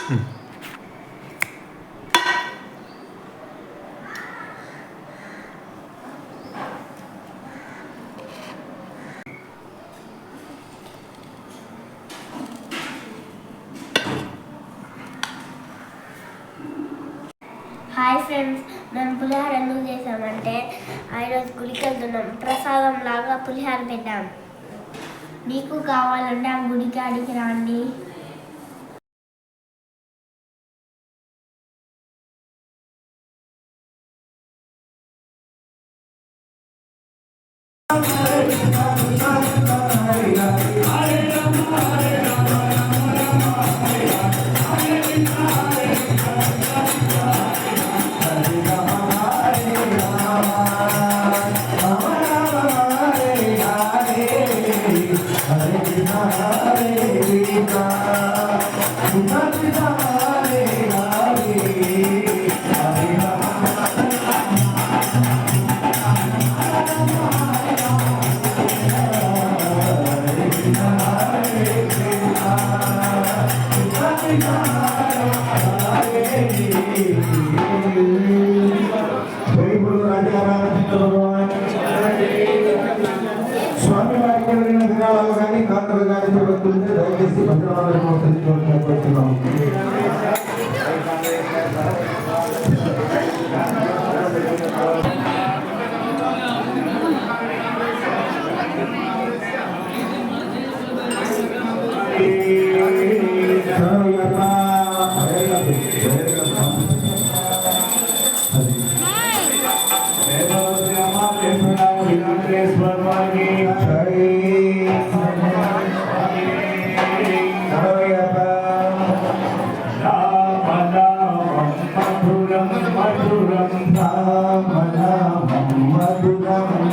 Hi friends, మేము పులిహార ఎందుకు చేసామంటే ఈరోజు గుడికి వెళ్తున్నాం. ప్రసాదం లాగా పులిహార పెట్టాం. మీకు కావాలంటే ఆ గుడికి అడిగి రండి. స్వామి వారికి ఎవరైనా దినాలలో కానీ కాంతలు కానీ చూడకుంటే దయచేసి భద్రవాళ్ళ కోసం చూడకపోతున్నాం. మధురం